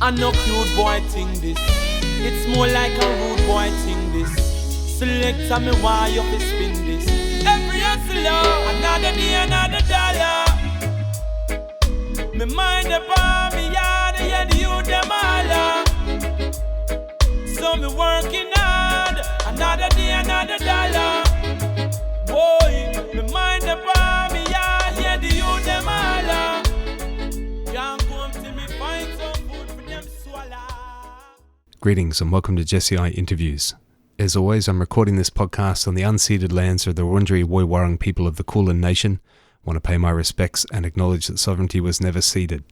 I no cute boy thing this. It's more like a rude boy thing this. Select me why you fi spin this. Every hustler, another day, another dollar. Me mind upon me yard, yeah, the youth them all. So me working hard, another day, another dollar. Boy, me mind upon me yard, yeah, the youth them all. Can't come till me find some food for them swallow. Greetings and welcome to Jesse I Interviews. As always, I'm recording this podcast on the unceded lands of the Wurundjeri Woiwurrung people of the Kulin Nation. I want to pay my respects and acknowledge that sovereignty was never ceded.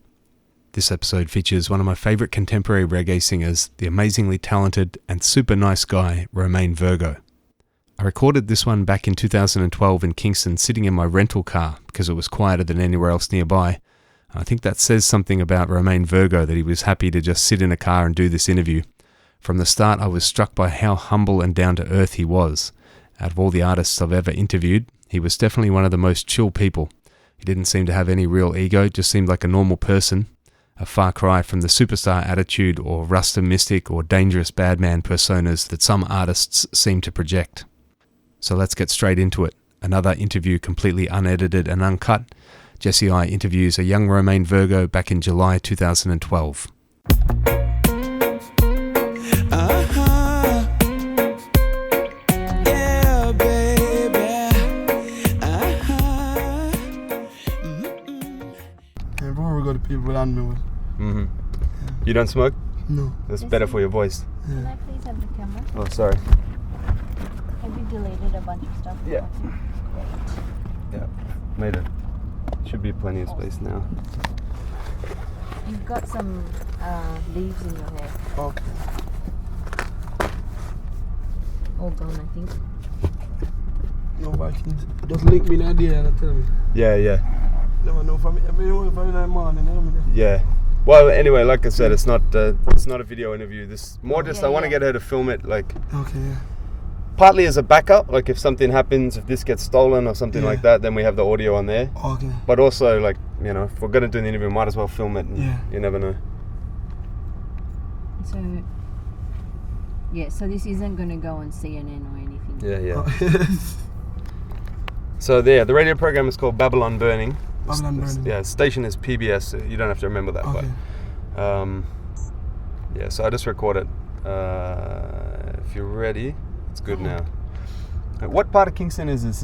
This episode features one of my favourite contemporary reggae singers, the amazingly talented and super nice guy, Romain Virgo. I recorded this one back in 2012 in Kingston sitting in my rental car because it was quieter than anywhere else nearby. I think that says something about Romain Virgo, that he was happy to just sit in a car and do this interview. From the start, I was struck by how humble and down-to-earth he was. Out of all the artists I've ever interviewed, he was definitely one of the most chill people. He didn't seem to have any real ego, just seemed like a normal person. A far cry from the superstar attitude or Rasta mystic or dangerous badman personas that some artists seem to project. So let's get straight into it. Another interview completely unedited and uncut. Jesse I interviews a young Romain Virgo back in July 2012. The people around me. Yeah. You don't smoke? No. That's better for your voice. Yeah. Can I please have the camera? Oh, sorry. Have you deleted a bunch of stuff? Yeah. Great. Yeah, made it. Should be plenty of space now. You've got some leaves in your hair. Okay. All gone, I think. No, but I can just link me in idea and tell me. Yeah. Never know from every morning. Yeah. Well, anyway, like I said, it's not a video interview. This more just I want to get her to film it, like Okay, yeah. partly as a backup. Like if something happens, if this gets stolen or something like that, then we have the audio on there. Okay. But also, like, you know, if we're gonna do the interview, we might as well film it. And you never know. So this isn't going to go on CNN or anything. Yeah. So there, the radio program is called Babylon Burning. Babylon Burning. Yeah, station is PBS. So you don't have to remember that. Okay. But so I just record it. If you're ready, it's good now. What part of Kingston is this?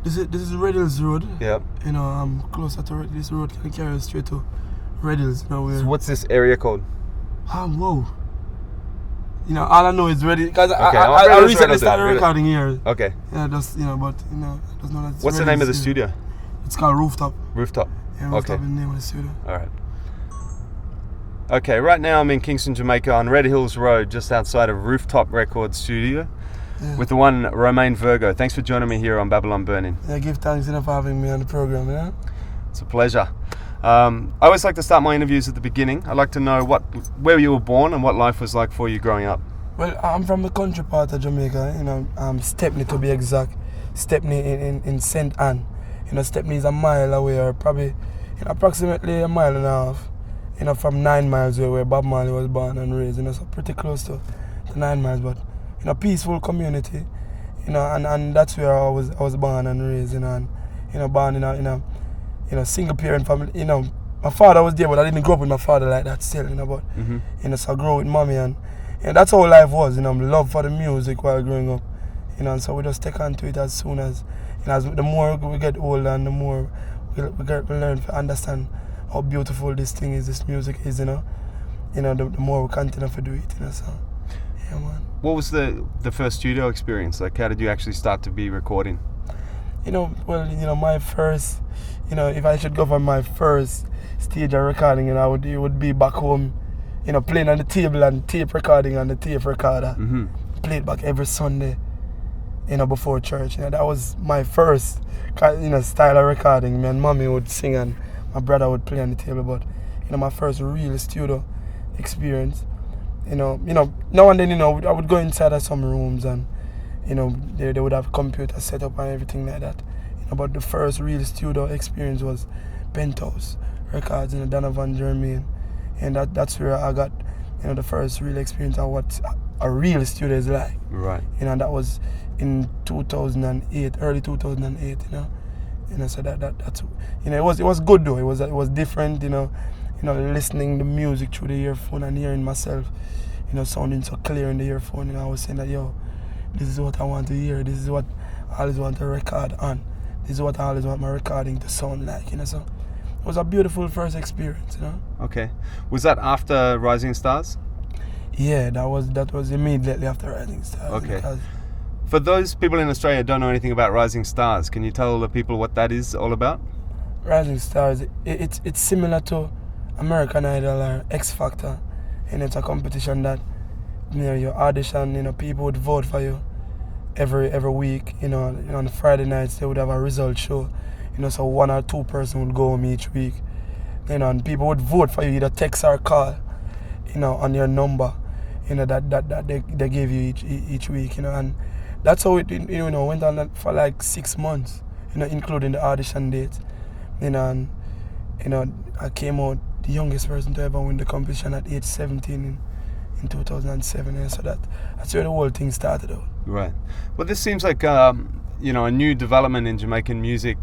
This is Red Hills Road. Yeah. You know, I'm closer to this road can carry us straight to Red Hills. You know, So what's this area called? Whoa. You know, all I know is Red Hills. Because I recently started recording here. Okay. Yeah, just, you know, but, you know, I just know that's What's the name of the studio? It's called Rooftop. Rooftop. Yeah, Rooftop Okay. is the name of the studio. All right. Okay, right now I'm in Kingston, Jamaica on Red Hills Road, just outside of Rooftop Records Studio, with the one Romain Virgo. Thanks for joining me here on Babylon Burning. Yeah, give thanks enough for having me on the program, yeah? It's a pleasure. I always like to start my interviews at the beginning. I'd like to know where you were born and what life was like for you growing up. Well, I'm from the country part of Jamaica, you know, Stepney to be exact. Stepney in St. Anne. You know, Stepney is a mile away, or probably approximately a mile and a half. You know, from 9 miles away where Bob Marley was born and raised. You know, so pretty close to 9 miles, but you know, peaceful community. You know, and that's where I was born and raised. You know, and you know, born in a single parent family. You know, my father was there, but I didn't grow up with my father like that still. You know, but you know, so I grew up with mommy, and that's how life was. You know, love for the music while growing up. You know, and so we just take on to it as soon as, you know, the more we get older and the more we learn to understand how beautiful this thing is, this music is, you know, the more we continue to do it, you know, so, yeah, man. What was the first studio experience? Like, how did you actually start to be recording? You know, well, you know, my first, you know, if I should go for my first stage of recording, you know, it would be back home, you know, playing on the table and tape recording on the tape recorder. Play it back every Sunday, you know, before church. You know, that was my first, you know, style of recording. Me and mommy would sing and my brother would play on the table, but, you know, my first real studio experience, you know, now and then, you know, I would go inside of some rooms and, you know, they would have computers set up and everything like that. You know, but the first real studio experience was Penthouse Records, you know, Donovan Jermaine, and that's where I got, the first real experience of what a real studio is like. Right. And that was in 2008, early 2008. So that's it was good though. It was different. Listening the music through the earphone and hearing myself, sounding so clear in the earphone. I was saying that, this is what I want to hear. This is what I always want to record on. This is what I always want my recording to sound like. So it was a beautiful first experience. Okay. Was that after Rising Stars? Yeah, that was immediately after Rising Stars. Okay. For those people in Australia who don't know anything about Rising Stars, can you tell the people what that is all about? Rising Stars, it's similar to American Idol or X Factor, and it's a competition that you audition. People would vote for you every week. On the Friday nights they would have a result show. So 1 or 2 person would go home each week. And people would vote for you, either text or call. On your number. That they gave you each week. And that's how it went on for like 6 months. Including the audition dates. And I came out the youngest person to ever win the competition at age 17 in 2007. So that's where the whole thing started out. Right. Well, this seems like a new development in Jamaican music.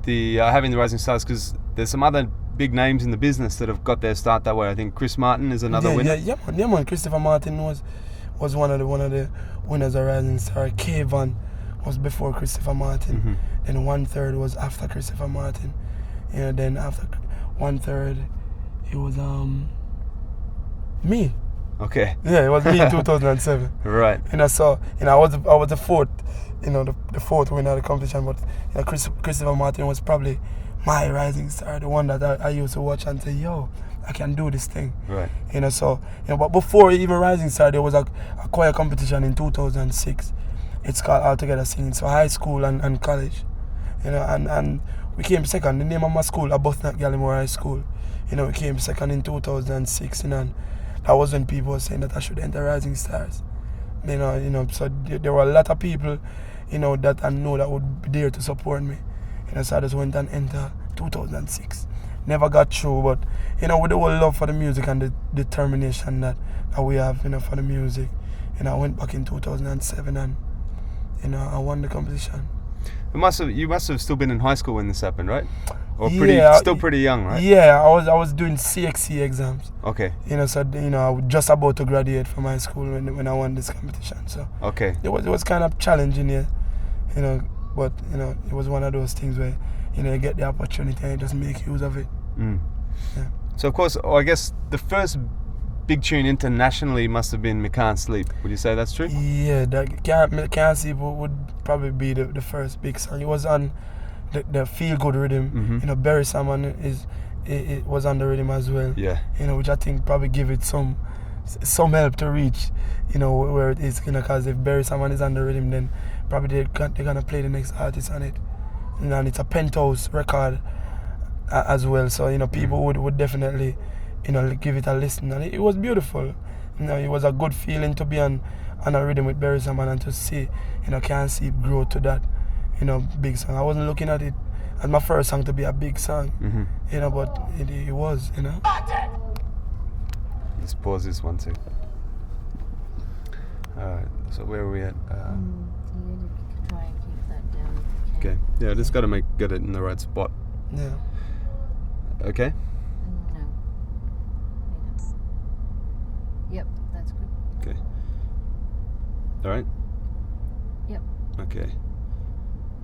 Having the Rising Stars, because there's some other big names in the business that have got their start that way. I think Chris Martin is another winner. Yeah, man. Christopher Martin was one of the winners of Rising Star. K-Van was before Christopher Martin. Mm-hmm. Then 1/3 was after Christopher Martin. Then after 1/3, it was me. Okay. Yeah, it was me in 2007. Right. I was the fourth, the fourth winner of the competition. But Christopher Martin was probably my Rising Star, the one that I used to watch and say, yo, I can do this thing. Right. But before even Rising Star, there was a choir competition in 2006. It's called All Together Singing. So high school and college, and we came second. The name of my school, Abuthnot Gallimore High School. We came second in 2006, and that was when people were saying that I should enter Rising Stars. So there were a lot of people, that I know that would be there to support me. So I just went and entered 2006. Never got through, but with the whole love for the music and the determination that we have, for the music, I went back in 2007 and I won the competition. You must have still been in high school when this happened, right? Or still pretty young, right? Yeah, I was doing CXC exams. Okay. I was just about to graduate from high school when I won this competition. So okay. It was kind of challenging, but it was one of those things where you get the opportunity and you just make use of it. Mm. Yeah. So of course, I guess the first big tune internationally must have been "Me Can't Sleep." Would you say that's true? Yeah, Can't Sleep would probably be the first big song. It was on the feel good rhythm. Mm-hmm. Barry Salmon it was on the rhythm as well. Yeah. Which I think probably give it some help to reach, where it is. Because if Barry Salmon is on the rhythm, then probably they're gonna play the next artist on it. And it's a penthouse record as well. So people would definitely give it a listen, and it was beautiful. It was a good feeling to be on a rhythm with Barry Salmon and to see Can't Sleep grow to that big song. I wasn't looking at it as my first song to be a big song, but it was. Let's pause this one too. Alright, so where are we at? You try and keep that down. Okay, yeah, just got to get it in the right spot. Yeah. Okay. No. Yep, that's good. Okay. All right. Yep. Okay.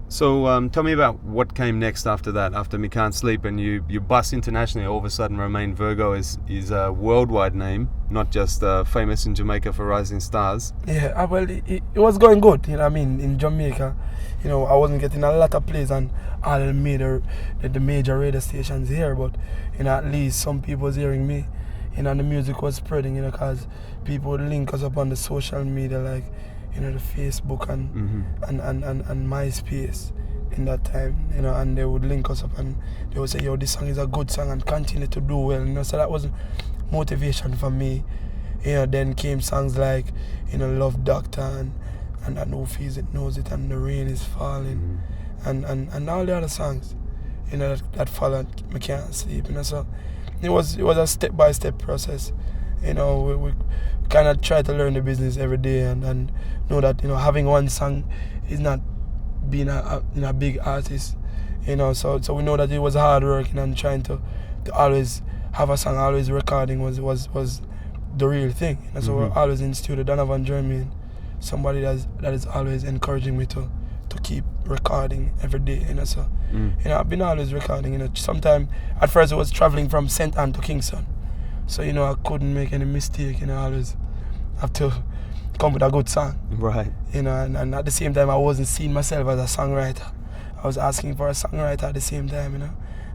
So tell me about what came next after that, after Me Can't Sleep, and you bust internationally. All of a sudden, Romain Virgo is a worldwide name, not just famous in Jamaica for Rising Stars. Yeah, well, it was going good. In Jamaica, I wasn't getting a lot of plays on all the major radio stations here, but at least some people was hearing me. The music was spreading. Because people would link us up on the social media, like the Facebook and MySpace in that time, and they would link us up and they would say, yo, this song is a good song and continue to do well, so that was motivation for me. Then came songs like, Love Doctor and Who Feels It Knows It and The Rain Is Falling and all the other songs, that followed Me Can't Sleep, so it was a step-by-step process. You know, we kind of try to learn the business every day and know that, you know, having one song is not being a big artist. You know, so we know that it was hard work and trying to always have a song, always recording was the real thing. And so we're always in studio. Donovan Jermaine, somebody that is always encouraging me to keep recording every day. You know, so you know, I've been always recording. You know, sometimes at first I was traveling from St. Ann to Kingston, so you know I couldn't make any mistake. You know, I always have to come with a good song. Right. You know, and at the same time I wasn't seeing myself as a songwriter. I was asking for a songwriter at the same time. You know.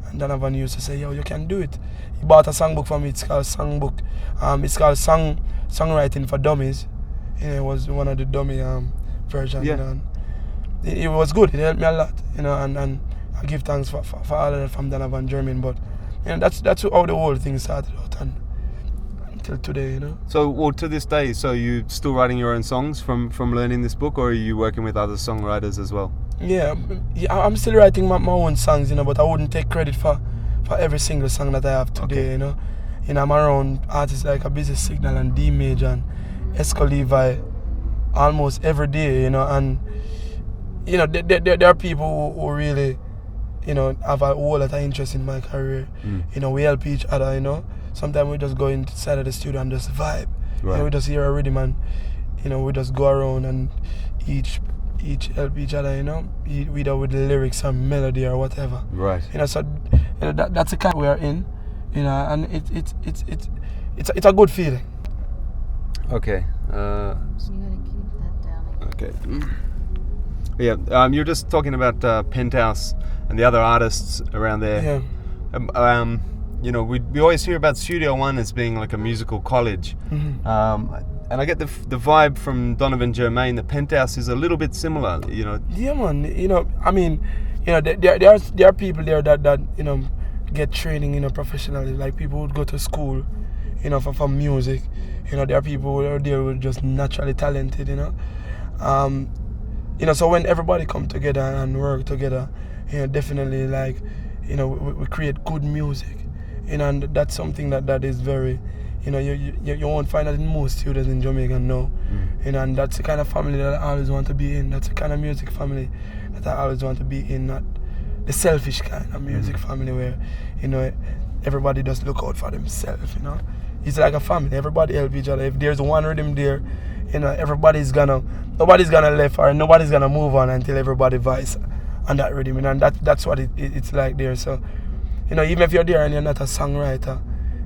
And Donovan used to say, yo, you can do it. He bought a songbook for me. It's called Songbook. It's called Songwriting for Dummies. You know, it was one of the dummy versions. Yeah. You know, and it was good. It helped me a lot. You know, and I give thanks for all of that from Donovan Jermaine. But you know, that's how the whole thing started out and until today. You know. So, well, to this day, so you still writing your own songs from learning this book, or are you working with other songwriters as well? Yeah, I'm still writing my own songs, you know, but I wouldn't take credit for every single song that I have today, Okay. you know. You know, I'm around artists like A Busy Signal and D Major and Esco Levi almost every day, you know, and you know, there are people who really, you know, have a whole lot of interest in my career. You know, we help each other, you know. Sometimes we just go inside of the studio and just vibe. You know, we just hear a rhythm and, you know, we just go around and each help each other, you know, either with the lyrics or melody or whatever. Right. You know, so you know, that's the kind we are in, you know, and it's a good feeling. Okay. You gotta keep that down again. Okay. Yeah. You're just talking about Penthouse and the other artists around there. Yeah. You know, we always hear about Studio One as being like a musical college. And I get the vibe from Donovan Jermaine. The Penthouse is a little bit similar, you know. Yeah, man. You know, I mean, you know, there are people there that you know get training, you know, professionally. Like people would go to school, you know, for music. You know, there are people who are there who are just naturally talented, you know. You know, so when everybody come together and work together, you know, definitely like, you know, we create good music. You know, and that's something that is very, you know, you won't find that in most students in Jamaica now. You know, and that's the kind of family that I always want to be in. That's the kind of music family that I always want to be in. Not the selfish kind of music family where, you know, everybody just look out for themselves, you know. It's like a family. Everybody help each other. If there's one rhythm there, you know, nobody's gonna left or nobody's gonna move on until everybody vibes on that rhythm. You know, and that's what it's like there. So, you know, even if you're there and you're not a songwriter,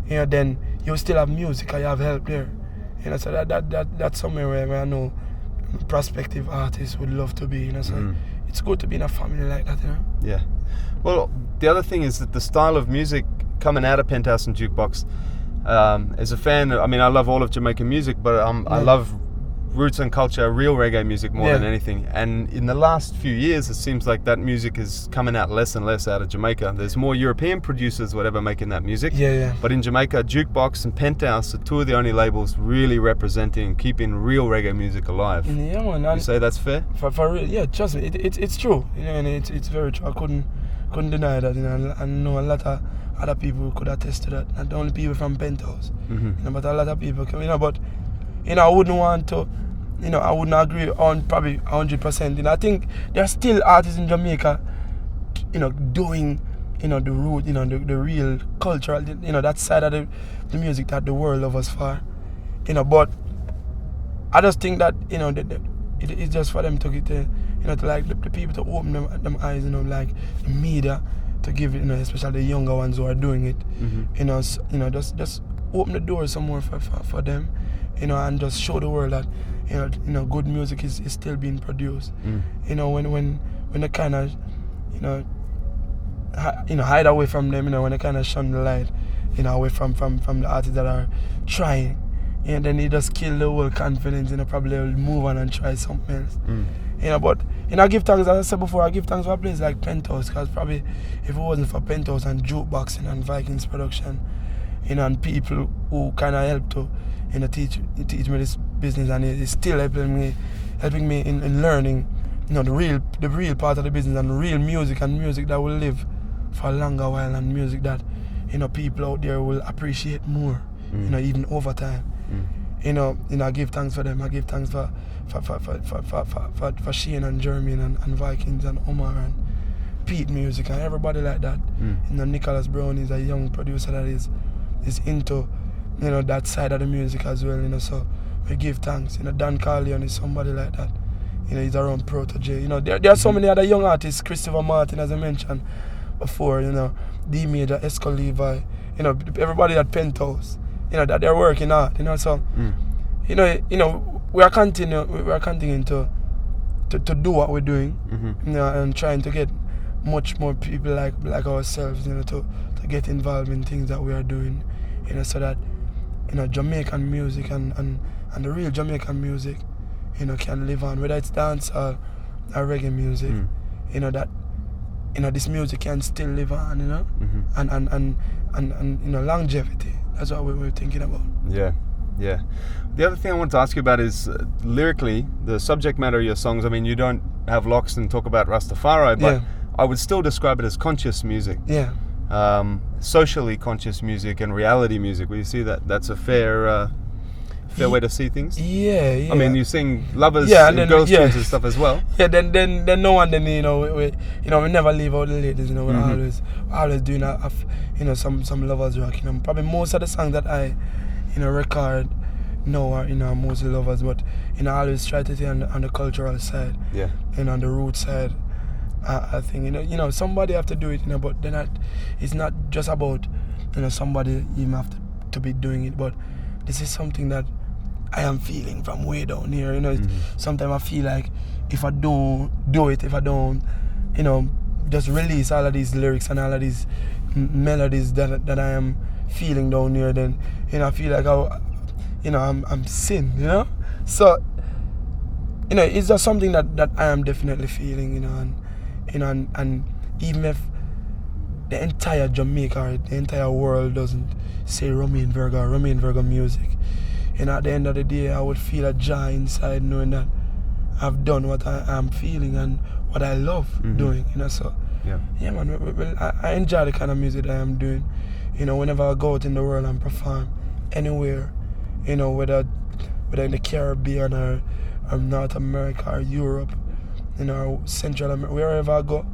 you know, then you still have music or you have help there. You know, so that's somewhere where I know prospective artists would love to be, you know. So it's good to be in a family like that, you know. Yeah. Well, the other thing is that the style of music coming out of Penthouse and Jukebox, as a fan, I mean, I love all of Jamaican music, but I love roots and culture, real reggae music more than anything. And in the last few years, it seems like that music is coming out less and less out of Jamaica. There's more European producers, whatever, making that music. Yeah. But in Jamaica, Jukebox and Penthouse are two of the only labels really representing and keeping real reggae music alive. Yeah, man. You say that's fair? For real, yeah, trust me, it's true. You know, and it's very true. I couldn't deny that. You know, I know a lot of other people could attest to that. Not only people from Penthouse, you know, but a lot of people. You know, but you know, I wouldn't want to. You know, I wouldn't agree on probably 100%. You know, I think there are still artists in Jamaica, you know, doing, you know, the root, you know, the real cultural, you know, that side of the music that the world loves us for. You know, but I just think that, you know, it's just for them to get, you know, to like the people to open them eyes, you know, like the media to give it, you know, especially the younger ones who are doing it, you know, just open the door some more for them, you know, and just show the world that, you know, good music is still being produced. You know, when they kind of, you know, hide away from them, you know, when they kind of shun the light, you know, away from the artists that are trying, and then they just kill the whole confidence, you know, probably will move on and try something else. You know, but, you know, I give thanks, as I said before, I give thanks for a place like Penthouse, because probably if it wasn't for Penthouse and Jukeboxing and Vikings production, you know, and people who kind of helped to, you know, teach me this business, and it's still helping me in learning, you know, the real part of the business and real music, and music that will live for a longer while, and music that, you know, people out there will appreciate more, you know, even over time. You know, I give thanks for them. I give thanks for Shane and Jermaine and Vikings and Omar and Pete Music and everybody like that. You know, Nicholas Brown is a young producer that is into, you know, that side of the music as well, you know, so we give thanks. You know, Dan Carleon is somebody like that. You know, he's around Protege. You know, there are so many other young artists, Christopher Martin, as I mentioned before, you know, D Major, Esco Levi, you know, everybody at Penthouse, you know, that they're working hard, you know, so you know, we are continuing to do what we're doing, you know, and trying to get much more people like ourselves, you know, to get involved in things that we are doing, you know, so that, you know, Jamaican music and the real Jamaican music, you know, can live on, whether it's dance or reggae music, you know, that, you know, this music can still live on, you know, and you know, longevity. That's what we're thinking about. Yeah. The other thing I wanted to ask you about is lyrically, the subject matter of your songs. I mean, you don't have locks and talk about Rastafari, but I would still describe it as conscious music. Yeah. Socially conscious music and reality music. Will you see that that's a fair way to see things? Yeah. I mean, you sing lovers and girls tunes and stuff as well. Yeah. Then no one. Then you know we never leave out the ladies. You know, we're always doing you know, some lovers rock. You know, probably most of the songs that I, you know, record now are, you know, mostly lovers, but, you know, I always try to stay on the cultural side. Yeah. And on the root side. I think, you know, somebody have to do it, you know, but then it's not just about, you know, somebody even have to be doing it, but this is something that I am feeling from way down here, you know. Sometimes I feel like if I don't do it, if I don't, you know, just release all of these lyrics and all of these melodies that I am feeling down here, then, you know, I feel like I'm sin, you know. So, you know, it's just something that I am definitely feeling, you know, and even if the entire Jamaica or the entire world doesn't say Romain Virgo music, you know, at the end of the day, I would feel a joy inside knowing that I've done what I am feeling and what I love doing, you know. So yeah man, I enjoy the kind of music that I am doing, you know. Whenever I go out in the world and perform anywhere, you know, whether in the Caribbean or North America or Europe, you know, Central America, wherever I go,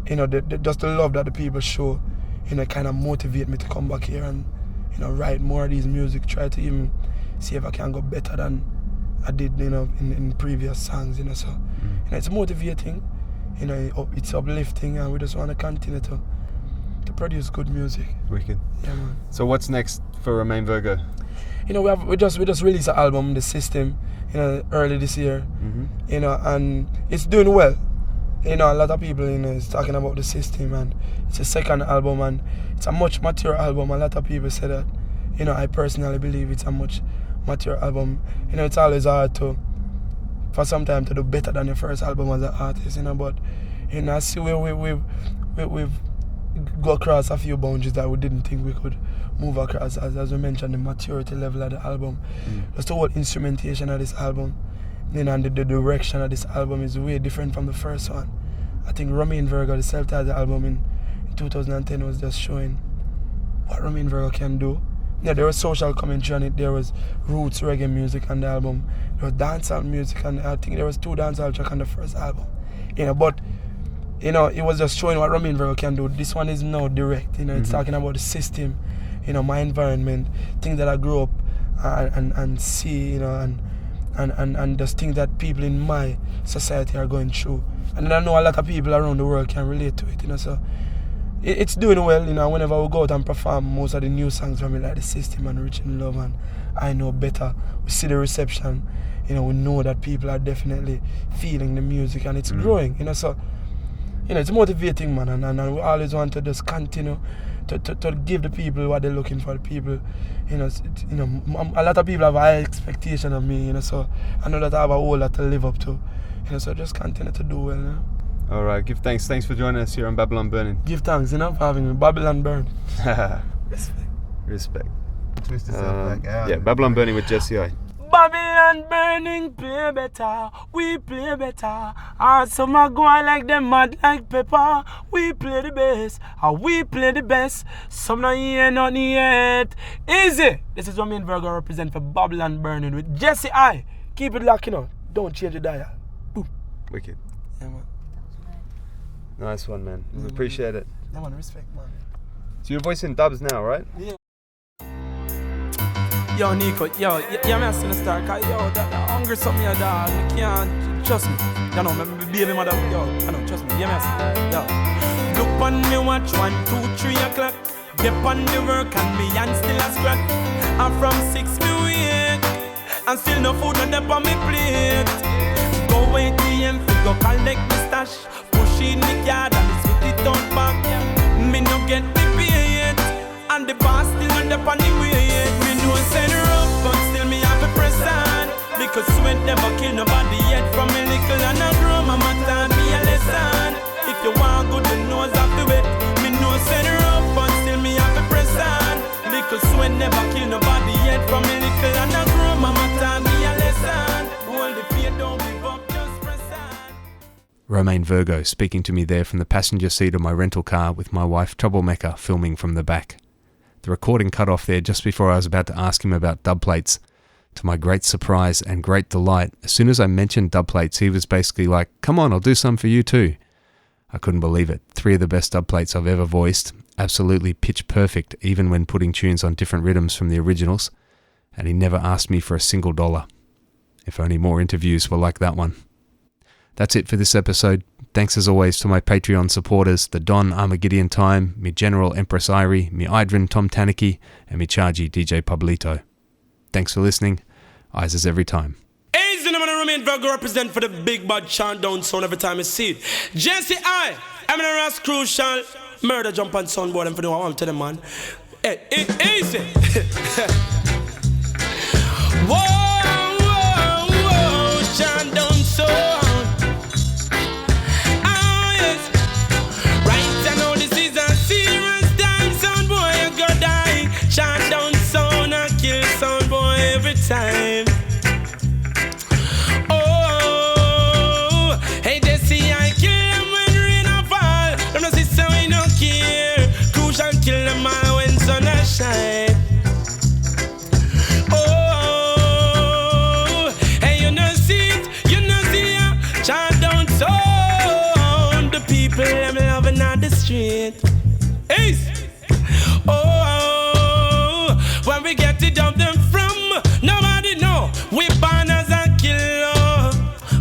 you know, just the love that the people show, you know, kind of motivate me to come back here and, you know, write more of these music, try to even see if I can go better than I did, you know, in previous songs, you know. So, you know, it's motivating, you know, it's uplifting, and we just want to continue to produce good music. Wicked. Yeah, man. So what's next for Romain Virgo? You know, we just released an album, The System, you know, early this year, you know, and it's doing well. You know, a lot of people, you know, is talking about The System, and it's a second album, and it's a much mature album. A lot of people say that. You know, I personally believe it's a much mature album. You know, it's always hard for some time to do better than your first album as an artist, you know, but, you know, I see where we've go across a few boundaries that we didn't think we could move across, as we mentioned, the maturity level of the album. Just the whole instrumentation of this album, you know, and the direction of this album is way different from the first one. I think Romain Virgo, the self-titled album in 2010, was just showing what Romain Virgo can do. Yeah, there was social commentary on it, there was roots reggae music on the album, there was dancehall music, and I think there was 2 dancehall tracks on the first album. You know, but, you know, it was just showing what Romain Virgo can do. This one is now direct, you know, it's talking about the system, you know, my environment, things that I grew up and see, you know, and just things that people in my society are going through. And I know a lot of people around the world can relate to it, you know, so it's doing well, you know. Whenever we go out and perform, most of the new songs from me, like The System and Rich in Love and I Know Better, we see the reception, you know, we know that people are definitely feeling the music and it's growing, you know, so, you know, it's motivating, man, and we always want to just continue to give the people what they're looking for. The people, you know, a lot of people have high expectation of me, you know, so I know that I have a whole lot to live up to, you know, so just continue to do well, you know. All right, give thanks. Thanks for joining us here on Babylon Burning. Give thanks, you know, for having me. Babylon Burn. Respect. Twist yourself back out. Yeah, Babylon Burning with Jesse I. Babylon burning, play better, we play better. Some are going like them mad like pepper. We play the best, we play the best. Some not hear nothing yet. Easy. This is Romain Virgo represent for Babylon burning with Jesse I. Keep it locked, Don't change the dial. Boom. Wicked. Yeah, man. Nice one, man. Appreciate it. Yeah, man. Respect, man. So you're voicing dubs now, right? Yeah. Yo, Nico, man, I still start, cause that hungry something, dog. I can't, trust me. Me baby mother, trust me. Yeah, man, Look on me watch 1, 2, 3 o'clock. Dip on the work and me and still a scrap. I'm from 6 me wake, and still no food on the on me plate. Go ATM, go collect me stash. Push in the yard and it's with it on back. Me no get the pay yet, and the boss still on the on the way. Me no send her up, but still me have a present. Because sweat never kill nobody yet. From a little and I grow, mama taught me a lesson. If you want good, the nose off the way. Me no send her up, but still me have a present. Because sweat never kill nobody yet. From a little and I grow, mama taught me a lesson. Hold the fear, don't give up, just present. Romain Virgo speaking to me there from the passenger seat of my rental car with my wife Troublemaker filming from the back. The recording cut off there just before I was about to ask him about dub plates. To my great surprise and great delight, as soon as I mentioned dub plates, he was basically like, come on, I'll do some for you too. I couldn't believe it. 3 of the best dub plates I've ever voiced, absolutely pitch perfect even when putting tunes on different rhythms from the originals, and he never asked me for a single dollar. If only more interviews were like that one. That's it for this episode. Thanks as always to my Patreon supporters, the Don Armageddon Time, me General Empress Irie, me Idrin Tom Taniki, and me Chargy DJ Pablito. Thanks for listening. Eyes as every time. Hey, the name of Romain Virgo represent for the big bad chant down sound every time I see it. Jesse I, I'm in a Ras Crucial, murder jump on soundboard and for the one to the man. Hey, easy. Whoa, chant down sound. Chant down sound and kill sound boy every time. Oh, hey, they see I kill them when rain a fall. Them no see so we no care. Crucial kill them all when sun a shine. Oh, hey, you no see it, you no see ya. Chant down sound. The people them loving on the street. Hey, when we get to dump them from, nobody know. We born as a killer.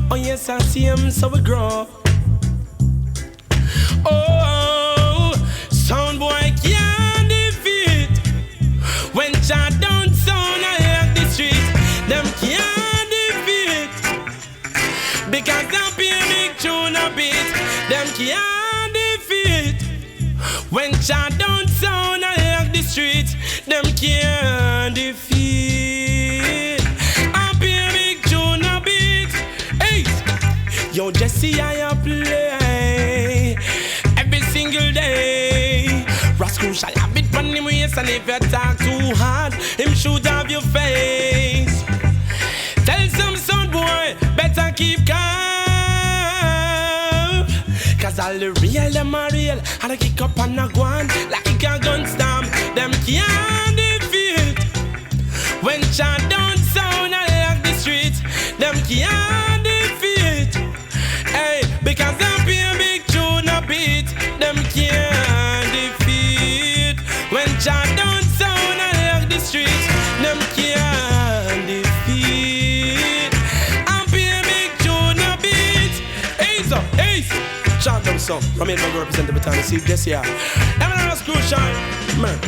Oh yes, I see him, so we grow. Oh, sound boy can't defeat. When Jah don't sound, I like the street. Them can't defeat. Because them pay big tune a beat. Them can't defeat. When Jah don't sound, I like the street. Them can't defeat. I be a big tune a beat. Hey, yo, Jesse, I play every single day. Rascal shall have it on him waist, and if you talk too hard, him shoot off your face. Tell some sound boy, better keep calm. Cause all the real, them are real, and I kick up and I go on like a gun stamp. Them can't defeat. When chant don't sound, I like the streets. Them can't defeat. Hey, because them be a big tune a beat. Them can't defeat. When chant don't sound, I like the streets. Them can't defeat. I'm be a big tune a beat. Hey, so, hey, chant them song. Romain Virgo represent every time I see this here. I'm not crucial, man.